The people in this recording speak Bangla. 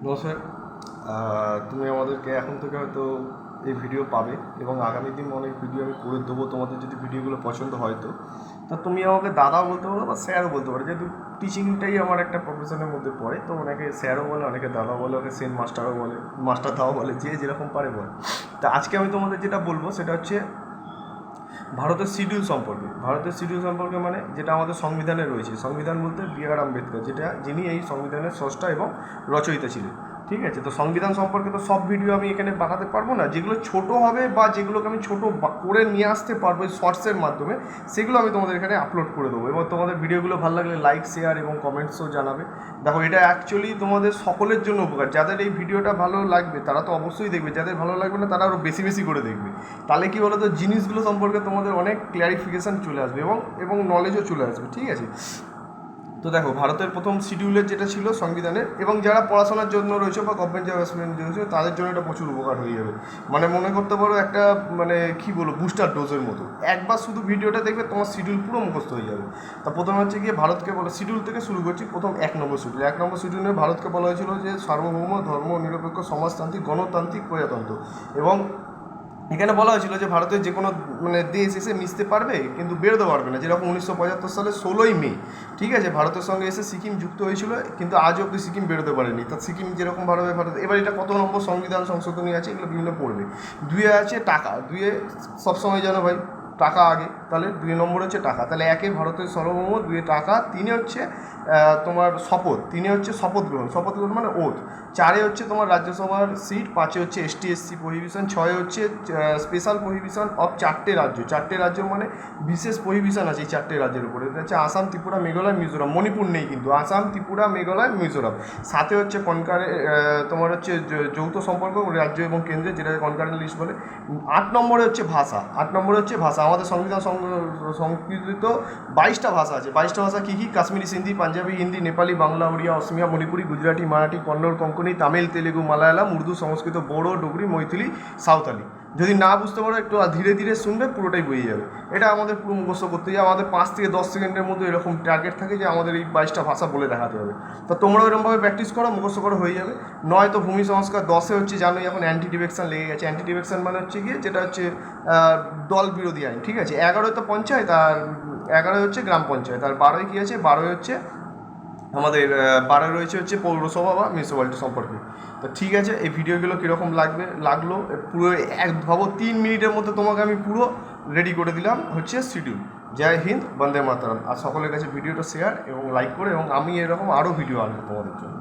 নমস্কার। তুমি আমাদেরকে এখন থেকে হয়তো এই ভিডিও পাবে এবং আগামী দিন অনেক ভিডিও আমি করে দেবো। তোমাদের যদি ভিডিওগুলো পছন্দ হয় তো তা তুমি আমাকে দাদাও বলতে পারো বা স্যারও বলতে পারো, যেহেতু টিচিংটাই আমার একটা প্রফেশনের মধ্যে পড়ে। তো অনেকে স্যারও বলে, অনেকে দাদা বলে, অনেকে সেন মাস্টারও বলে, মাস্টার দাও বলে, যে যেরকম পারে বলে। তা আজকে আমি তোমাদের যেটা বলবো সেটা হচ্ছে ভারতের শিডিউল সম্পর্কে। ভারতের শিডিউল সম্পর্কে মানে যেটা আমাদের সংবিধানে রয়েছে। সংবিধান বলতে বি.আর. আম্বেদকর, যিনি এই সংবিধানের স্রষ্টা এবং রচয়িতা ছিলেন। ঠিক আছে, তো সংবিধান সম্পর্কে তো সব ভিডিও আমি এখানে বানাতে পারবো না। যেগুলো ছোট হবে বা যেগুলোকে আমি ছোটো করে নিয়ে আসতে পারবো শর্টসের মাধ্যমে, সেগুলো আমি তোমাদের এখানে আপলোড করে দেবো। এবং তোমাদের ভিডিওগুলো ভালো লাগলে লাইক, শেয়ার এবং কমেন্টসও জানাবে। দেখো, এটা অ্যাকচুয়ালি তোমাদের সকলের জন্য উপকার। যাদের এই ভিডিওটা ভালো লাগবে তারা তো অবশ্যই দেখবে, যাদের ভালো লাগবে না তারা আরও বেশি বেশি করে দেখবে। তাহলে কী বলো তো, জিনিসগুলো সম্পর্কে তোমাদের অনেক ক্ল্যারিফিকেশান চলে আসবে এবং নলেজও চলে আসবে। ঠিক আছে, তো দেখো, ভারতের প্রথম শিডিউলের যেটা ছিল সংবিধানের, এবং যারা পড়াশোনার জন্য রয়েছে বা গভর্নমেন্ট জব অ্যাসপিরেন্ট রয়েছে তাদের জন্য এটা প্রচুর উপকার হয়ে যাবে। মানে মনে করতে পারো একটা মানে কী বলবো, বুস্টার ডোজের মতো। একবার শুধু ভিডিওটা দেখবে তোমার শিডিউল পুরো মুখস্থ হয়ে যাবে। তা প্রথমে হচ্ছে গিয়ে ভারতকে বলা, শিডিউল থেকে শুরু করছি। প্রথম 1 নম্বর শিডিউল। 1 নম্বর শিডিউলে ভারতকে বলা হয়েছিল যে সার্বভৌম, ধর্ম নিরপেক্ষ, সমাজতান্ত্রিক, গণতান্ত্রিক, প্রজাতন্ত্র। এবং এখানে বলা হয়েছিল যে ভারতের যে কোনো মানে দেশ এসে মিশতে পারবে কিন্তু বেরোতে পারবে না, যেরকম 1975 সালে 16ই মে, ঠিক আছে, ভারতের সঙ্গে এসে সিকিম যুক্ত হয়েছিল, কিন্তু আজ অবধি সিকিম বেরোতে পারেনি। তা সিকিম যেরকমভাবে ভারত, এবার এটা কত নম্বর সংবিধান সংশোধনী আছে এগুলো বিভিন্ন পড়বে। 2-এ আছে টাকা। 2-এ সবসময় জানো ভাই, টাকা আগে, তাহলে 2 নম্বর হচ্ছে টাকা। তাহলে 1-এ ভারতের সার্বভৌম, 2-এ টাকা, 3-এ হচ্ছে তোমার শপথ, 3-এ হচ্ছে শপথ গ্রহণ মানে ওথ, 4-এ হচ্ছে তোমার রাজ্যসভার সিট, 5-এ হচ্ছে ST/SC প্রহিবিশন, 6-এ হচ্ছে স্পেশাল প্রহিবিশন অফ 4টে রাজ্য। 4টে রাজ্য মানে বিশেষ প্রহিবিশন আছে এই 4টে রাজ্যের উপরে। এটা হচ্ছে আসাম, ত্রিপুরা, মেঘালয়, মিজোরাম। মণিপুর নেই কিন্তু, আসাম, ত্রিপুরা, মেঘালয়, মিজোরাম। 7-এ হচ্ছে তোমার হচ্ছে যৌথ সম্পর্ক রাজ্য এবং কেন্দ্রের, যেটাকে কনকারেন্ট লিস্ট বলে। 8 নম্বরে হচ্ছে ভাষা। 8 নম্বরে হচ্ছে ভাষা। আমাদের সংবিধান সংস্কৃত 22টা ভাষা আছে। 22টা ভাষা কী কী? কাশ্মীরি, সিন্ধি, পাঞ্জাবি, হিন্দি, নেপালি, বাংলা, উড়িয়া, অসমিয়া, মণিপুরি, গুজরাটি, মারাঠি, কন্নড়, কোঙ্কনি, তামিল, তেলেগু, মালায়ালাম, উর্দু, সংস্কৃত, বোডো, ডুগরি, মৈথিলি, সাঁওতালি। যদি না বুঝতে পারো একটু ধীরে ধীরে শুনবে, পুরোটাই বুঝে যাবে। এটা আমাদের পুরো মুখস্থ করতে যায়। আমাদের 5 থেকে 10 সেকেন্ডের মধ্যে এরকম টার্গেট থাকে যে আমাদের এই 22টা ভাষা বলে দেখাতে হবে। তো তোমরাও এরকমভাবে প্র্যাকটিস করো, মুখস্থ করে হয়ে যাবে। নয়তো ভূমি সংস্কার। 10-এ হচ্ছে জানোই এখন অ্যান্টি ডিফেকশন লেগে গেছে। অ্যান্টি ডিফেকশন মানে হচ্ছে গিয়ে যেটা হচ্ছে দল বিরোধী আইন। ঠিক আছে, 11-এ তো পঞ্চায়েত, আর 11-এ হচ্ছে গ্রাম পঞ্চায়েত, আর 12-এ কী আছে, 12-এ হচ্ছে আমাদের 12 রয়েছে হচ্ছে পৌরসভা বা মিউনিসিপ্যালিটি সম্পর্কে। তো ঠিক আছে, এই ভিডিওগুলো কীরকম লাগলো পুরো ভাবো 3 মিনিটের মধ্যে তোমাকে আমি পুরো রেডি করে দিলাম হচ্ছে শিডিউল। জয় হিন্দ, বন্দে মাতরম। আর সকলের কাছে ভিডিওটা শেয়ার এবং লাইক করে, এবং আমি এরকম আরও ভিডিও আনবো তোমাদের জন্য।